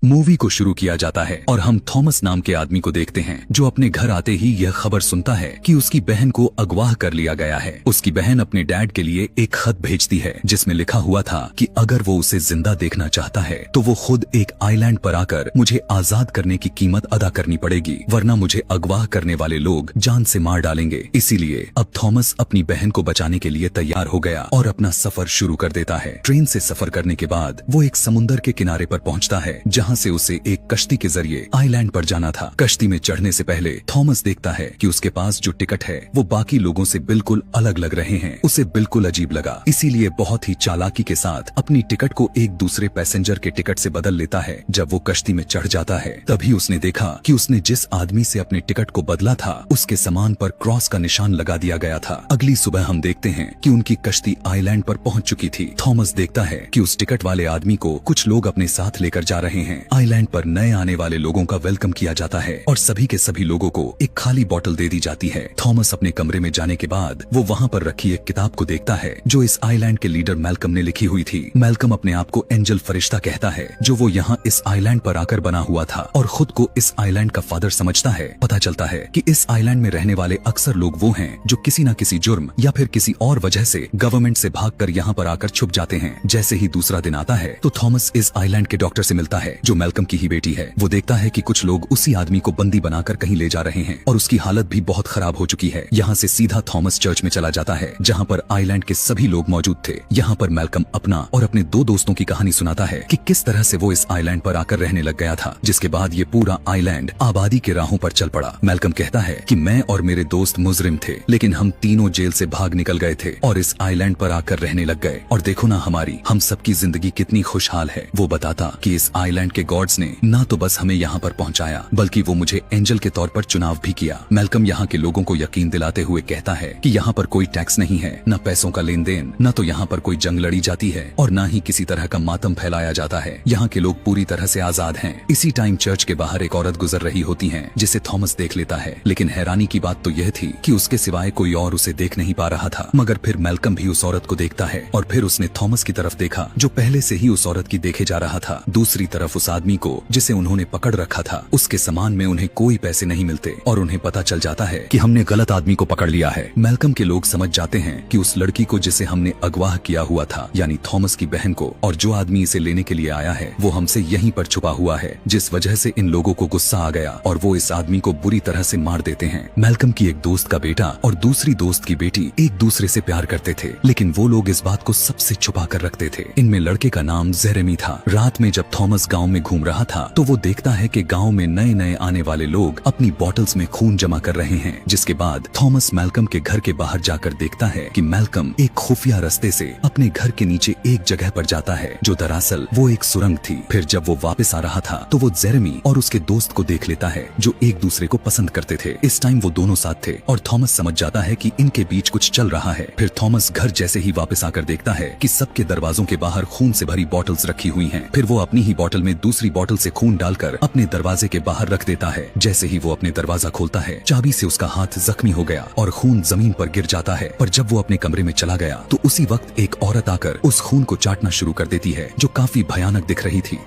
Movie को शुरू किया जाता है और हम थॉमस नाम के आदमी को देखते हैं जो अपने घर आते ही यह खबर सुनता है कि उसकी बहन को अगवा कर लिया गया है। उसकी बहन अपने डैड के लिए एक खत भेजती है जिसमें लिखा हुआ था कि अगर वो उसे जिंदा देखना चाहता है तो वो खुद एक आइलैंड पर आकर मुझे आजाद करने की कीमत अदा करनी पड़ेगी, वरना मुझे अगवा करने वाले लोग जान से मार डालेंगे। इसीलिए अब थॉमस अपनी बहन को बचाने के लिए तैयार हो गया और अपना सफर शुरू कर देता है। ट्रेन से सफर करने के बाद वो एक समुंदर के किनारे पर पहुंचता है जहां से उसे एक कश्ती के जरिए आइलैंड पर जाना था। कश्ती में चढ़ने से पहले थॉमस देखता है कि उसके पास जो टिकट है वो बाकी लोगों से बिल्कुल अलग लग रहे हैं। उसे बिल्कुल अजीब लगा, इसीलिए बहुत ही चालाकी के साथ अपनी टिकट को एक दूसरे पैसेंजर के टिकट से बदल लेता है। जब वो कश्ती में चढ़ जाता है तभी उसने देखा कि उसने जिस आदमी से अपने टिकट को बदला था उसके सामान पर क्रॉस का निशान लगा दिया गया था। अगली सुबह हम देखते हैं कि उनकी कश्ती आइलैंड पर पहुंच चुकी थी। थॉमस देखता है कि उस टिकट वाले आदमी को कुछ लोग अपने साथ लेकर जा रहे हैं। आइलैंड पर नए आने वाले लोगों का वेलकम किया जाता है और सभी के सभी लोगों को एक खाली बोतल दे दी जाती है। थॉमस अपने कमरे में जाने के बाद वो वहाँ पर रखी एक किताब को देखता है जो इस आइलैंड के लीडर मैल्कम ने लिखी हुई थी। मैल्कम अपने आप को एंजल फरिश्ता कहता है जो वो यहाँ इस आइलैंड पर आकर बना हुआ था और खुद को इस आइलैंड का फादर समझता है। पता चलता है कि इस आइलैंड में रहने वाले अक्सर लोग वो हैं जो किसी न किसी जुर्म या फिर किसी और वजह से गवर्नमेंट से भागकर यहाँ पर आकर छुप जाते हैं। जैसे ही दूसरा दिन आता है तो थॉमस इस आइलैंड के डॉक्टर से मिलता है जो मैल्कम की ही बेटी है। वो देखता है कि कुछ लोग उसी आदमी को बंदी बनाकर कहीं ले जा रहे हैं और उसकी हालत भी बहुत खराब हो चुकी है। यहाँ से सीधा थॉमस चर्च में चला जाता है जहाँ पर आइलैंड के सभी लोग मौजूद थे। यहाँ पर मैल्कम अपना और अपने दो दोस्तों की कहानी सुनाता है कि किस तरह से वो इस आइलैंड पर आकर रहने लग गया था, जिसके बाद ये पूरा आइलैंड आबादी के राहों पर चल पड़ा। मैल्कम कहता है कि मैं और मेरे दोस्त मुजरिम थे लेकिन हम तीनों जेल से भाग निकल गए थे और इस आइलैंड पर आकर रहने लग गए और देखो ना हमारी हम सबकी जिंदगी कितनी खुशहाल है। वो बताता कि इस आइलैंड के गॉड्स ने ना तो बस हमें यहाँ पर पहुँचाया बल्कि वो मुझे एंजल के तौर पर चुनाव भी किया। मैल्कम यहाँ के लोगों को यकीन दिलाते हुए कहता है कि यहाँ पर कोई टैक्स नहीं है, न पैसों का लेन देन, न तो यहाँ पर कोई जंग लड़ी जाती है और न ही किसी तरह का मातम फैलाया जाता है। यहाँ के लोग पूरी तरह से आजाद हैं। इसी टाइम चर्च के बाहर एक औरत गुजर रही होती है जिसे थॉमस देख लेता है, लेकिन हैरानी की बात तो यह थी कि उसके सिवाय कोई और उसे देख नहीं पा रहा था। मगर फिर मैल्कम भी उस औरत को देखता है और फिर उसने थॉमस की तरफ देखा जो पहले से ही उस औरत की देखे जा रहा था। दूसरी तरफ उस आदमी को जिसे उन्होंने पकड़ रखा था उसके सामान में उन्हें कोई पैसे नहीं मिलते और उन्हें पता चल जाता है कि हमने गलत आदमी को पकड़ लिया है। मैल्कम के लोग समझ जाते हैं कि उस लड़की को जिसे हमने अगवा किया हुआ था यानी थॉमस की बहन को और जो आदमी इसे लेने के लिए आया है वो हमसे यहीं पर छुपा हुआ है, जिस वजह से इन लोगों को गुस्सा आ गया और वो इस आदमी को बुरी तरह से मार देते हैं। मैल्कम की एक दोस्त का बेटा और दूसरी दोस्त की बेटी एक दूसरे से प्यार करते थे लेकिन वो लोग इस बात को सबसे छुपा कर रखते थे। इनमें लड़के का नाम जेरेमी था। रात में जब थॉमस गाँव में घूम रहा था तो वो देखता है कि गाँव में नए नए आने वाले लोग अपनी बॉटल्स में खून जमा कर रहे हैं, जिसके बाद थॉमस मैल्कम के घर के बाहर जाकर देखता है कि मैल्कम एक खुफिया रास्ते से अपने घर के नीचे एक जगह पर जाता है जो दरअसल वो एक सुरंग थी। फिर जब वो वापस आ रहा था तो वो जेरेमी और उसके दोस्त को देख लेता है जो एक दूसरे को पसंद करते थे। इस टाइम वो दोनों साथ थे और थॉमस समझ जाता है कि इनके बीच कुछ चल रहा है। फिर थॉमस घर जैसे ही वापस आकर देखता है कि सबके दरवाजों के बाहर खून से भरी बॉटल्स रखी हुई हैं। फिर वो अपनी ही बॉटल में दूसरी बॉटल से खून डालकर अपने दरवाजे के बाहर रख देता है। जैसे ही वो अपने दरवाजा खोलता है चाबी से उसका हाथ जख्मी हो गया और खून जमीन पर गिर जाता है। पर जब वो अपने कमरे में चला गया तो उसी वक्त एक औरत आकर उस खून को चाटना शुरू कर देती है जो काफी भयानक दिख रही थी।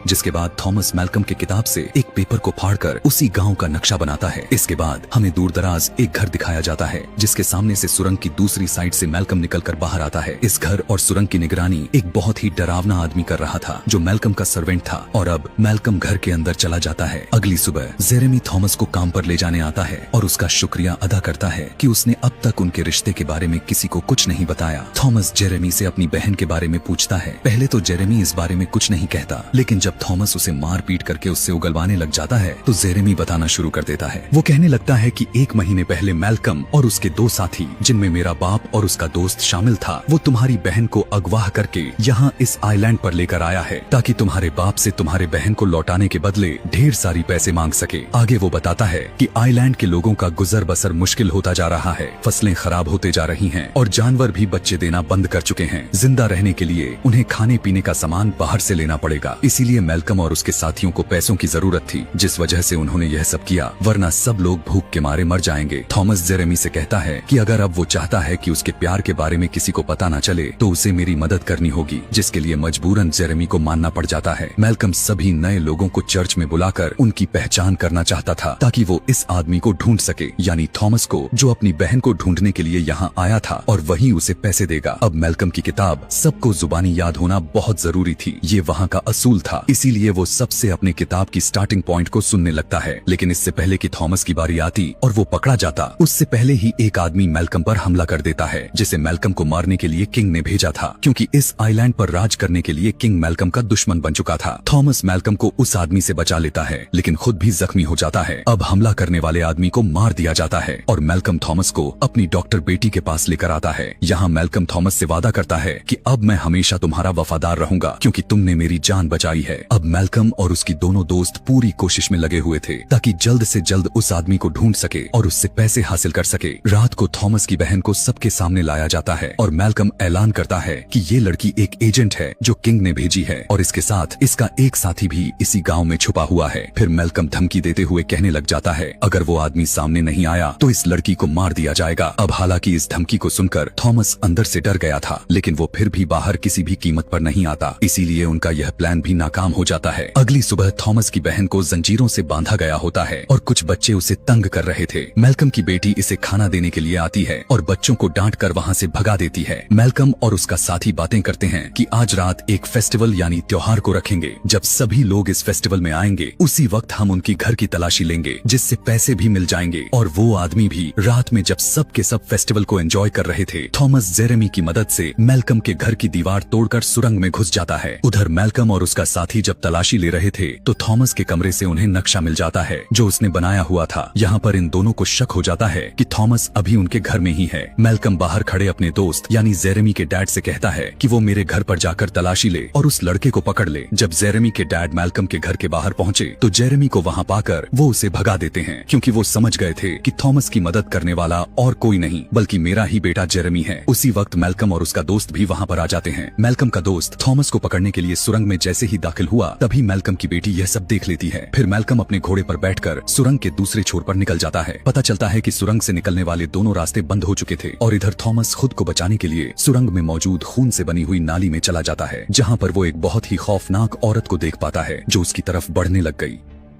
जिसके बाद थॉमस मैल्कम के किताब से एक पेपर को फाड़कर उसी गांव का नक्शा बनाता है। इसके बाद हमें दूर दराज एक घर दिखाया जाता है जिसके सामने से सुरंग की दूसरी साइड से मैल्कम निकलकर बाहर आता है। इस घर और सुरंग की निगरानी एक बहुत ही डरावना आदमी कर रहा था जो मैल्कम का सर्वेंट था और अब मैल्कम घर के अंदर चला जाता है। अगली सुबह जेरेमी थॉमस को काम पर ले जाने आता है और उसका शुक्रिया अदा करता है कि उसने अब तक उनके रिश्ते के बारे में किसी को कुछ नहीं बताया। थॉमस जेरेमी से अपनी बहन के बारे में पूछता है। पहले तो जेरेमी इस बारे में कुछ नहीं कहता, लेकिन जब थॉमस उसे मार पीट करके उससे उगलवाने लग जाता है तो जेरेमी बताना शुरू कर देता है। वो कहने लगता है कि 1 महीने पहले मैल्कम और उसके 2 साथी जिनमें मेरा बाप और उसका दोस्त शामिल था वो तुम्हारी बहन को अगवा करके यहाँ इस आइलैंड पर लेकर आया है ताकि तुम्हारे बाप से तुम्हारे बहन को लौटाने के बदले ढेर सारी पैसे मांग सके। आगे वो बताता है कि आइलैंड के लोगों का गुजर बसर मुश्किल होता जा रहा है, फसलें खराब होते जा रही हैं और जानवर भी बच्चे देना बंद कर चुके हैं। जिंदा रहने के लिए उन्हें खाने पीने का सामान बाहर से लेना पड़ेगा, इसीलिए मेलकम और उसके साथियों को पैसों की जरूरत थी, जिस वजह से उन्होंने यह सब किया, वरना सब लोग भूख के मारे मर जाएंगे। थॉमस जेरेमी से कहता है कि अगर अब वो चाहता है कि उसके प्यार के बारे में किसी को पता न चले तो उसे मेरी मदद करनी होगी, जिसके लिए मजबूरन जेरेमी को मानना पड़ जाता है। मेलकम सभी नए लोगों को चर्च में बुलाकर उनकी पहचान करना चाहता था ताकि वो इस आदमी को ढूंढ सके, यानी थॉमस को, जो अपनी बहन को ढूंढने के लिए यहाँ आया था, और वही उसे पैसे देगा। अब मेलकम की किताब सबको जुबानी याद होना बहुत जरूरी थी, ये वहाँ का असूल था, इसीलिए वो सबसे अपने किताब की स्टार्टिंग पॉइंट को सुनने लगता है। लेकिन इससे पहले कि थॉमस की बारी आती और वो पकड़ा जाता, उससे पहले ही एक आदमी मेलकम पर हमला कर देता है, जिसे मेलकम को मारने के लिए किंग ने भेजा था, क्योंकि इस आइलैंड पर राज करने के लिए किंग मेलकम का दुश्मन बन चुका था। थॉमस मेलकम को उस आदमी से बचा लेता है, लेकिन खुद भी जख्मी हो जाता है। अब हमला करने वाले आदमी को मार दिया जाता है और मेलकम थॉमस को अपनी डॉक्टर बेटी के पास लेकर आता है। यहाँ मेलकम थॉमस से वादा करता है कि अब मैं हमेशा तुम्हारा वफादार रहूंगा, क्योंकि तुमने मेरी जान बचाई है। अब मेलकम और उसकी दोनों दोस्त पूरी कोशिश में लगे हुए थे ताकि जल्द से जल्द उस आदमी को ढूंढ सके और उससे पैसे हासिल कर सके। रात को थॉमस की बहन को सबके सामने लाया जाता है और मेलकम ऐलान करता है कि ये लड़की एक एजेंट है जो किंग ने भेजी है और इसके साथ इसका एक साथी भी इसी गांव में छुपा हुआ है। फिर मेलकम धमकी देते हुए कहने लग जाता है अगर वो आदमी सामने नहीं आया तो इस लड़की को मार दिया जाएगा। अब हालांकि इस धमकी को सुनकर थॉमस अंदर से डर गया था, लेकिन वो फिर भी बाहर किसी भी कीमत पर नहीं आता, इसीलिए उनका यह प्लान भी नाकाम हो जाता है। अगली सुबह थॉमस की बहन को जंजीरों से बांधा गया होता है और कुछ बच्चे उसे तंग कर रहे थे। मेलकम की बेटी इसे खाना देने के लिए आती है और बच्चों को डांट कर वहाँ से भगा देती है। मेलकम और उसका साथी बातें करते हैं कि आज रात एक फेस्टिवल यानी त्योहार को रखेंगे। जब सभी लोग इस फेस्टिवल में आएंगे उसी वक्त हम उनकी घर की तलाशी लेंगे, जिससे पैसे भी मिल जाएंगे और वो आदमी भी। रात में जब सब के सब फेस्टिवल को एंजॉय कर रहे थे, थॉमस जेरेमी की मदद से मेलकम के घर की दीवार तोड़कर सुरंग में घुस जाता है। उधर मेलकम और उसका साथी जब तलाशी ले रहे थे तो थॉमस के कमरे से उन्हें नक्शा मिल जाता है जो उसने बनाया हुआ था। यहाँ पर इन दोनों को शक हो जाता है कि थॉमस अभी उनके घर में ही है। मेलकम बाहर खड़े अपने दोस्त यानी जेरेमी के डैड से कहता है कि वो मेरे घर पर जाकर तलाशी ले और उस लड़के को पकड़ ले। जब जेरेमी के डैड मेलकम के घर के बाहर पहुँचे तो जेरेमी को वहाँ पाकर वो उसे भगा देते हैं, क्योंकि वो समझ गए थे कि थॉमस की मदद करने वाला और कोई नहीं बल्कि मेरा ही बेटा जेरेमी है। उसी वक्त मेलकम और उसका दोस्त भी वहाँ पर आ जाते हैं। मेलकम का दोस्त थॉमस को पकड़ने के लिए सुरंग में जैसे ही दाखिल हुआ तभी मेलकम की बेटी यह सब देख लेती है। फिर मेलकम अपने घोड़े पर बैठकर सुरंग के दूसरे छोर पर निकल जाता है। पता चलता है कि सुरंग से निकलने वाले दोनों रास्ते बंद हो चुके थे और इधर थॉमस खुद को बचाने के लिए सुरंग में मौजूद खून से बनी हुई नाली में चला जाता है, जहाँ पर वो एक बहुत ही खौफनाक औरत को देख पाता है जो उसकी तरफ बढ़ने लग गई।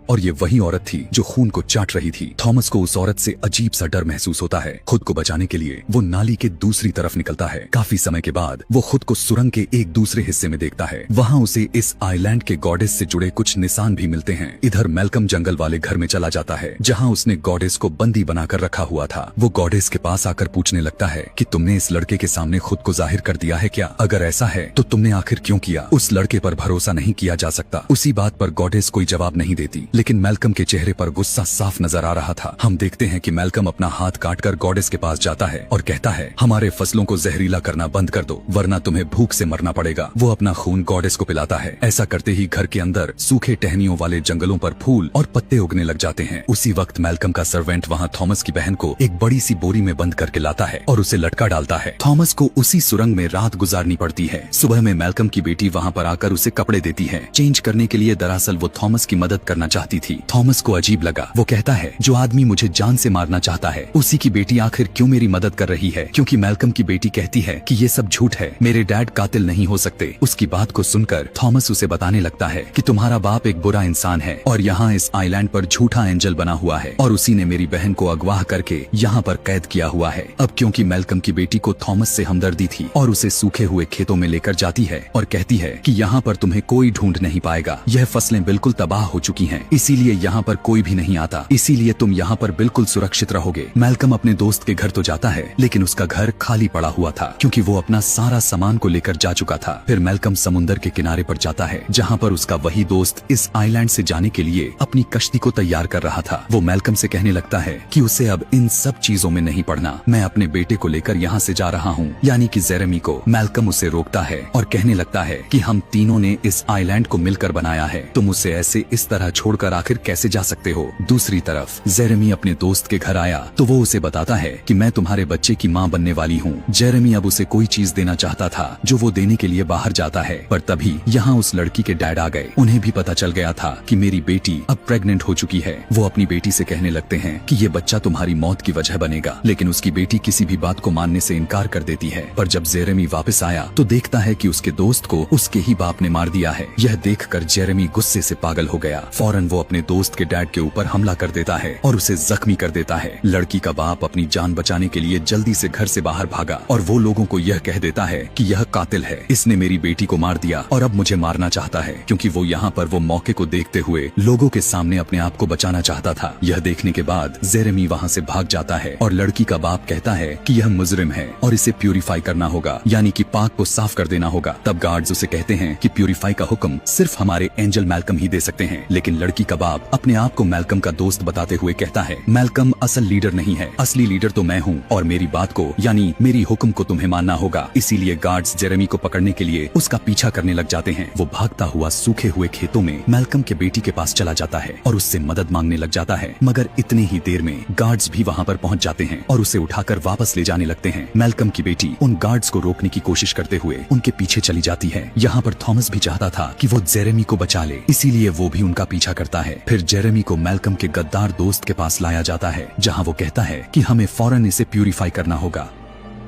और ये वही औरत थी जो खून को चाट रही थी। थॉमस को उस औरत से अजीब सा डर महसूस होता है। खुद को बचाने के लिए वो नाली के दूसरी तरफ निकलता है। काफी समय के बाद वो खुद को सुरंग के एक दूसरे हिस्से में देखता है। वहाँ उसे इस आइलैंड के गॉडेस से जुड़े कुछ निशान भी मिलते हैं। इधर मेलकम जंगल वाले घर में चला जाता है जहाँ उसने गॉडेस को बंदी बनाकर रखा हुआ था। वो गॉडेस के पास आकर पूछने लगता है कि तुमने इस लड़के के सामने खुद को जाहिर कर दिया है क्या? अगर ऐसा है तो तुमने आखिर क्यों किया? उस लड़के पर भरोसा नहीं किया जा सकता। उसी बात पर गॉडेस कोई जवाब नहीं देती, लेकिन मेलकम के चेहरे पर गुस्सा साफ नजर आ रहा था। हम देखते हैं कि मेलकम अपना हाथ काटकर गॉडेस के पास जाता है और कहता है हमारे फसलों को जहरीला करना बंद कर दो वरना तुम्हें भूख से मरना पड़ेगा। वो अपना खून गॉडेस को पिलाता है। ऐसा करते ही घर के अंदर सूखे टहनियों वाले जंगलों पर फूल और पत्ते उगने लग जाते हैं। उसी वक्त मेलकम का सर्वेंट वहाँ थॉमस की बहन को एक बड़ी सी बोरी में बंद करके लाता है और उसे लटका डालता है। थॉमस को उसी सुरंग में रात गुजारनी पड़ती है। सुबह में मेलकम की बेटी वहाँ पर आकर उसे कपड़े देती है चेंज करने के लिए। दरअसल वो थॉमस की मदद करना चाहती थी। थॉमस को अजीब लगा। वो कहता है जो आदमी मुझे जान से मारना चाहता है उसी की बेटी आखिर क्यों मेरी मदद कर रही है? क्योंकि मेलकम की बेटी कहती है कि ये सब झूठ है, मेरे डैड कातिल नहीं हो सकते। उसकी बात को सुनकर थॉमस उसे बताने लगता है कि तुम्हारा बाप एक बुरा इंसान है और यहाँ इस आइलैंड पर झूठा एंजल बना हुआ है और उसी ने मेरी बहन को अगवा करके यहाँ पर कैद किया हुआ है। अब क्योंकि मेलकम की बेटी को थॉमस से हमदर्दी थी और उसे सूखे हुए खेतों में लेकर जाती है और कहती है कि यहाँ पर तुम्हें कोई ढूंढ नहीं पाएगा, यह फसलें बिल्कुल तबाह हो चुकी हैं, इसीलिए यहाँ पर कोई भी नहीं आता, इसीलिए तुम यहाँ पर बिल्कुल सुरक्षित रहोगे। मेलकम अपने दोस्त के घर तो जाता है लेकिन उसका घर खाली पड़ा हुआ था क्योंकि वो अपना सारा सामान को लेकर जा चुका था। फिर मेलकम समुंदर के किनारे पर जाता है जहाँ पर उसका वही दोस्त इस आइलैंड से जाने के लिए अपनी कश्ती को तैयार कर रहा था। वो मेलकम से कहने लगता है कि उसे अब इन सब चीजों में नहीं पड़ना, मैं अपने बेटे को लेकर यहाँ से जा रहा हूँ, यानी कि जेरेमी को। मेलकम उसे रोकता है और कहने लगता है कि हम तीनों ने इस आइलैंड को मिलकर बनाया है, तुम उसे ऐसे इस तरह छोड़कर होकर आखिर कैसे जा सकते हो। दूसरी तरफ जेरेमी अपने दोस्त के घर आया तो वो उसे बताता है कि मैं तुम्हारे बच्चे की माँ बनने वाली हूँ। जेरेमी अब उसे कोई चीज देना चाहता था जो वो देने के लिए बाहर जाता है, पर तभी यहाँ उस लड़की के डैड आ गए। उन्हें भी पता चल गया था कि मेरी बेटी अब प्रेग्नेंट हो चुकी है। वो अपनी बेटी से कहने लगते हैं कि ये बच्चा तुम्हारी मौत की वजह बनेगा, लेकिन उसकी बेटी किसी भी बात को मानने से इनकार कर देती है। पर जब जेरेमी वापस आया तो देखता है कि उसके दोस्त को उसके ही बाप ने मार दिया है। यह देखकर जेरेमी गुस्से से पागल हो गया। फौरन वो अपने दोस्त के डैड के ऊपर हमला कर देता है और उसे जख्मी कर देता है। लड़की का बाप अपनी जान बचाने के लिए जल्दी से घर से बाहर भागा और वो लोगों को यह कह देता है कि यह कातिल है, इसने मेरी बेटी को मार दिया और अब मुझे मारना चाहता है, क्योंकि वो यहाँ पर वो मौके को देखते हुए लोगों के सामने अपने आप को बचाना चाहता था। यह देखने के बाद जेरेमी वहाँ से भाग जाता है और लड़की का बाप कहता है कि यह मुजरिम है और इसे प्यूरिफाई करना होगा, यानी कि पाक को साफ कर देना होगा। तब गार्ड्स उसे कहते हैं कि प्यूरिफाई का हुक्म सिर्फ हमारे एंजल मैल्कम ही दे सकते हैं। लेकिन लड़की का बाप अपने आप को मैल्कम का दोस्त बताते हुए कहता है, मैल्कम असल लीडर नहीं है, असली लीडर तो मैं हूँ और मेरी बात को यानी मेरी हुक्म को तुम्हें मानना होगा। इसीलिए गार्ड्स जेरेमी को पकड़ने के लिए उसका पीछा करने लग जाते हैं। वो भागता हुआ सूखे हुए खेतों में मैल्कम के बेटी के पास चला जाता है और उससे मदद मांगने लग जाता है, मगर इतने ही देर में गार्ड्स भी वहाँ पर पहुँच जाते हैं और उसे उठाकर वापस ले जाने लगते हैं। मैल्कम की बेटी उन गार्ड्स को रोकने की कोशिश करते हुए उनके पीछे चली जाती है। यहाँ पर थॉमस भी चाहता था कि वो जेरेमी को बचा ले, इसीलिए वो भी उनका पीछा करता है। फिर जेरेमी को मैल्कम के गद्दार दोस्त के पास लाया जाता है, जहाँ वो कहता है कि हमें फौरन इसे प्यूरिफाई करना होगा।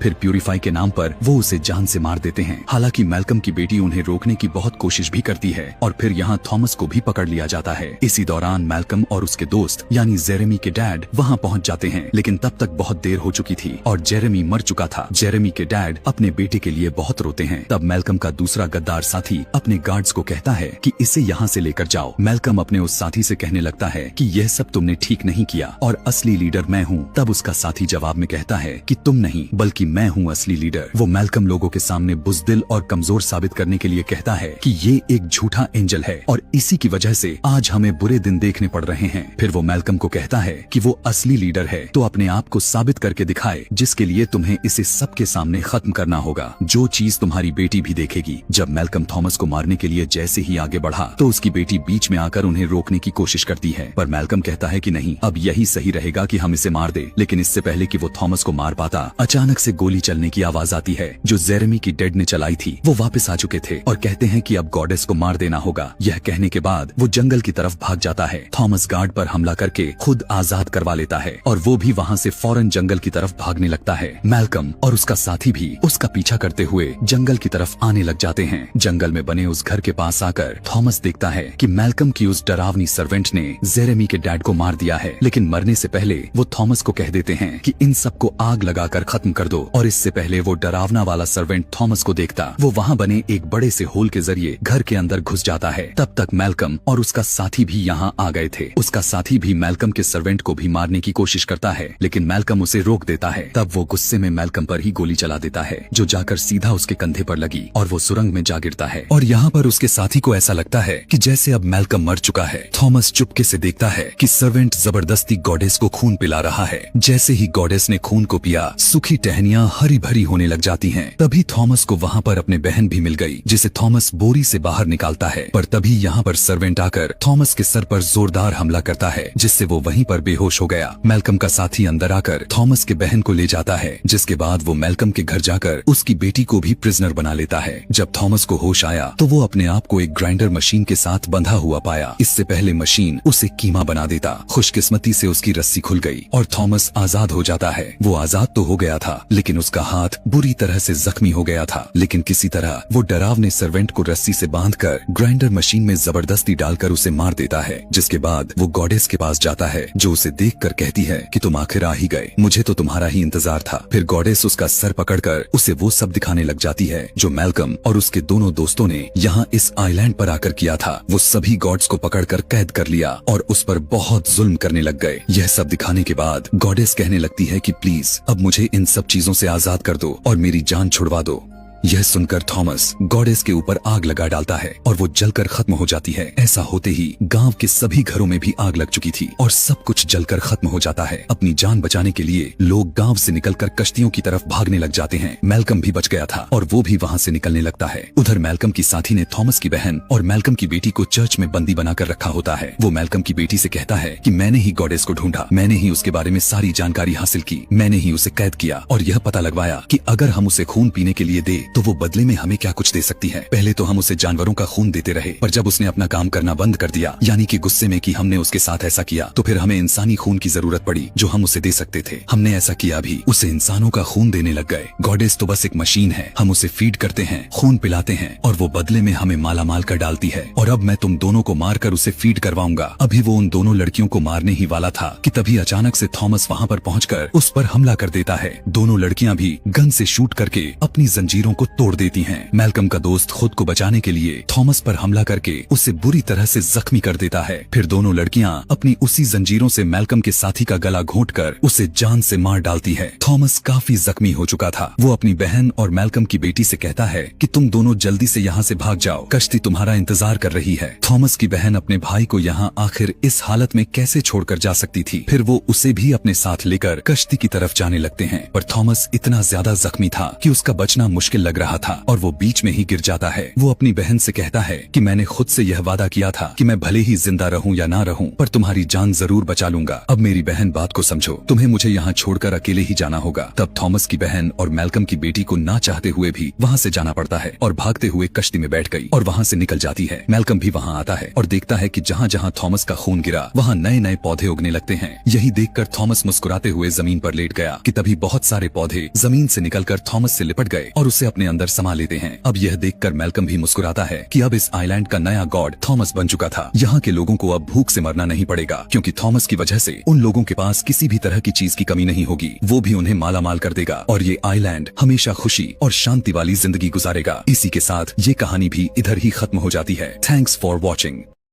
फिर प्यूरिफाई के नाम पर वो उसे जान से मार देते हैं। हालांकि मैल्कम की बेटी उन्हें रोकने की बहुत कोशिश भी करती है और फिर यहाँ थॉमस को भी पकड़ लिया जाता है। इसी दौरान मैल्कम और उसके दोस्त यानी जेरेमी के डैड वहाँ पहुँच जाते हैं, लेकिन तब तक बहुत देर हो चुकी थी और जेरेमी मर चुका था। जेरेमी के डैड अपने बेटे के लिए बहुत रोते हैं। तब मैल्कम का दूसरा गद्दार साथी अपने गार्ड्स को कहता है कि इसे यहाँ से लेकर जाओ। मैल्कम अपने उस साथी से कहने लगता है कि यह सब तुमने ठीक नहीं किया और असली लीडर मैं हूँ। तब उसका साथी जवाब में कहता है कि तुम नहीं बल्कि मैं हूँ असली लीडर। वो मैल्कम लोगों के सामने बुज़दिल और कमजोर साबित करने के लिए कहता है कि ये एक झूठा एंजल है और इसी की वजह से आज हमें बुरे दिन देखने पड़ रहे हैं। फिर वो मैल्कम को कहता है कि वो असली लीडर है तो अपने आप को साबित करके दिखाए, जिसके लिए तुम्हें इसे सबके सामने खत्म करना होगा, जो चीज तुम्हारी बेटी भी देखेगी। जब मैल्कम थॉमस को मारने के लिए जैसे ही आगे बढ़ा तो उसकी बेटी बीच में आकर उन्हें रोकने की कोशिश करती है, पर मैल्कम कहता है कि नहीं, अब यही सही रहेगा कि हम इसे मार दे। लेकिन इससे पहले कि वो थॉमस को मार पाता, अचानक से गोली चलने की आवाज आती है जो जेरेमी की डैड ने चलाई थी। वो वापस आ चुके थे और कहते हैं कि अब गॉडेस को मार देना होगा। यह कहने के बाद वो जंगल की तरफ भाग जाता है। थॉमस गार्ड पर हमला करके खुद आजाद करवा लेता है और वो भी वहाँ से फौरन जंगल की तरफ भागने लगता है। मैल्कम और उसका साथी भी उसका पीछा करते हुए जंगल की तरफ आने लग जाते हैं। जंगल में बने उस घर के पास आकर थॉमस देखता है कि मैल्कम की उस डरावनी सर्वेंट ने जेरेमी के डैड को मार दिया है, लेकिन मरने से पहले वो थॉमस को कह देते हैं कि इन सबको आग लगाकर खत्म कर दो। और इससे पहले वो डरावना वाला सर्वेंट थॉमस को देखता वो वहाँ बने एक बड़े से होल के जरिए घर के अंदर घुस जाता है। तब तक मैल्कम और उसका साथी भी यहाँ आ गए थे। उसका साथी भी मैल्कम के सर्वेंट को भी मारने की कोशिश करता है, लेकिन मैल्कम उसे रोक देता है। तब वो गुस्से में मैल्कम पर ही गोली चला देता है, जो जाकर सीधा उसके कंधे पर लगी और वो सुरंग में जा गिरता है। और यहाँ पर उसके साथी को ऐसा लगता है कि जैसे अब मैल्कम मर चुका है। थॉमस चुपके से देखता है कि सर्वेंट जबरदस्ती गॉडेस को खून पिला रहा है। जैसे ही गॉडेस ने खून को पिया, सूखी टहनियां हरी भरी होने लग जाती हैं। तभी थॉमस को वहाँ पर अपने बहन भी मिल गई, जिसे थॉमस बोरी से बाहर निकालता है। पर तभी यहाँ पर सर्वेंट आकर थॉमस के सर पर जोरदार हमला करता है, जिससे वो वहीं पर बेहोश हो गया। मैल्कम का साथी अंदर आकर थॉमस के बहन को ले जाता है, जिसके बाद वो मैल्कम के घर जाकर उसकी बेटी को भी प्रिजनर बना लेता है। जब थॉमस को होश आया तो वो अपने आप को एक ग्राइंडर मशीन के साथ बंधा हुआ पाया। इससे पहले मशीन उसे कीमा बना देता। खुशकिस्मती से उसकी रस्सी खुल गई और थॉमस आजाद हो जाता है। वो आजाद तो हो गया था, लेकिन उसका हाथ बुरी तरह से जख्मी हो गया था। लेकिन किसी तरह वो डरावने सर्वेंट को रस्सी से बांधकर ग्राइंडर मशीन में जबरदस्ती डालकर उसे मार देता है। जिसके बाद वो गॉडेस के पास जाता है, जो उसे देखकर कहती है कि तुम आखिर आ ही गए, मुझे तो तुम्हारा ही इंतजार था। फिर गॉडेस उसका सर पकड़कर उसे वो सब दिखाने लग जाती है जो मैल्कम और उसके दोनों दोस्तों ने यहाँ इस आइलैंड पर आकर किया था। वो सभी गॉड्स को पकड़कर कैद कर लिया और उस पर बहुत जुल्म करने लग गए। यह सब दिखाने के बाद गॉडेस कहने लगती है कि प्लीज अब मुझे इन सब चीजों से आजाद कर दो और मेरी जान छुड़वा दो। यह सुनकर थॉमस गॉडेस के ऊपर आग लगा डालता है और वो जलकर खत्म हो जाती है। ऐसा होते ही गांव के सभी घरों में भी आग लग चुकी थी और सब कुछ जलकर खत्म हो जाता है। अपनी जान बचाने के लिए लोग गांव से निकलकर कश्तियों की तरफ भागने लग जाते हैं। मैल्कम भी बच गया था और वो भी वहां से निकलने लगता है। उधर मैल्कम की साथी ने थॉमस की बहन और मैल्कम की बेटी को चर्च में बंदी बनाकर रखा होता है। वो मैल्कम की बेटी से कहता है कि मैंने ही गॉडेस को ढूंढा, मैंने ही उसके बारे में सारी जानकारी हासिल की, मैंने ही उसे कैद किया और यह पता लगवाया कि अगर हम उसे खून पीने के लिए दे तो वो बदले में हमें क्या कुछ दे सकती है। पहले तो हम उसे जानवरों का खून देते रहे, पर जब उसने अपना काम करना बंद कर दिया, यानी कि गुस्से में कि हमने उसके साथ ऐसा किया, तो फिर हमें इंसानी खून की जरूरत पड़ी जो हम उसे दे सकते थे। हमने ऐसा किया भी, उसे इंसानों का खून देने लग गए। गॉडेस तो बस एक मशीन है, हम उसे फीड करते हैं, खून पिलाते हैं और वो बदले में हमें माला माल कर डालती है। और अब मैं तुम दोनों को मारकर उसे फीड करवाऊंगा। अभी वो उन दोनों लड़कियों को मारने ही वाला था कि तभी अचानक से थॉमस वहां पर पहुंचकर उस पर हमला कर देता है। दोनों लड़कियां भी गन से शूट करके अपनी जंजीरों को तोड़ देती हैं। मैल्कम का दोस्त खुद को बचाने के लिए थॉमस पर हमला करके उसे बुरी तरह से जख्मी कर देता है। फिर दोनों लड़कियां अपनी उसी जंजीरों से मैल्कम के साथी का गला घोंटकर उसे जान से मार डालती है। थॉमस काफी जख्मी हो चुका था। वो अपनी बहन और मैल्कम की बेटी से कहता है कि तुम दोनों जल्दी से यहाँ से भाग जाओ, कश्ती तुम्हारा इंतजार कर रही है। थॉमस की बहन अपने भाई को यहाँ आखिर इस हालत में कैसे छोड़कर जा सकती थी। फिर वो उसे भी अपने साथ लेकर कश्ती की तरफ जाने लगते हैं, पर थॉमस इतना ज्यादा जख्मी था कि उसका बचना मुश्किल लग रहा था और वो बीच में ही गिर जाता है। वो अपनी बहन से कहता है कि मैंने खुद से यह वादा किया था कि मैं भले ही जिंदा रहूं या ना रहूं, पर तुम्हारी जान जरूर बचा लूंगा। अब मेरी बहन बात को समझो, तुम्हें मुझे यहाँ छोड़कर अकेले ही जाना होगा। तब थॉमस की बहन और मैल्कम की बेटी को ना चाहते हुए भी वहाँ से जाना पड़ता है और भागते हुए कश्ती में बैठ गई और वहाँ से निकल जाती है। मैल्कम भी वहाँ आता है और देखता है कि जहाँ जहाँ थॉमस का खून गिरा वहाँ नए नए पौधे उगने लगते हैं। यही देखकर थॉमस मुस्कुराते हुए जमीन पर लेट गया कि तभी बहुत सारे पौधे जमीन से निकलकर थॉमस से लिपट गए और उसे अपने अंदर समा लेते हैं। अब यह देखकर मैल्कम भी मुस्कुराता है कि अब इस आइलैंड का नया गॉड थॉमस बन चुका था। यहाँ के लोगों को अब भूख से मरना नहीं पड़ेगा, क्योंकि थॉमस की वजह से उन लोगों के पास किसी भी तरह की चीज की कमी नहीं होगी। वो भी उन्हें माला माल कर देगा और ये आइलैंड हमेशा खुशी और शांति वाली जिंदगी गुजारेगा। इसी के साथ ये कहानी भी इधर ही खत्म हो जाती है। Thanks for watching.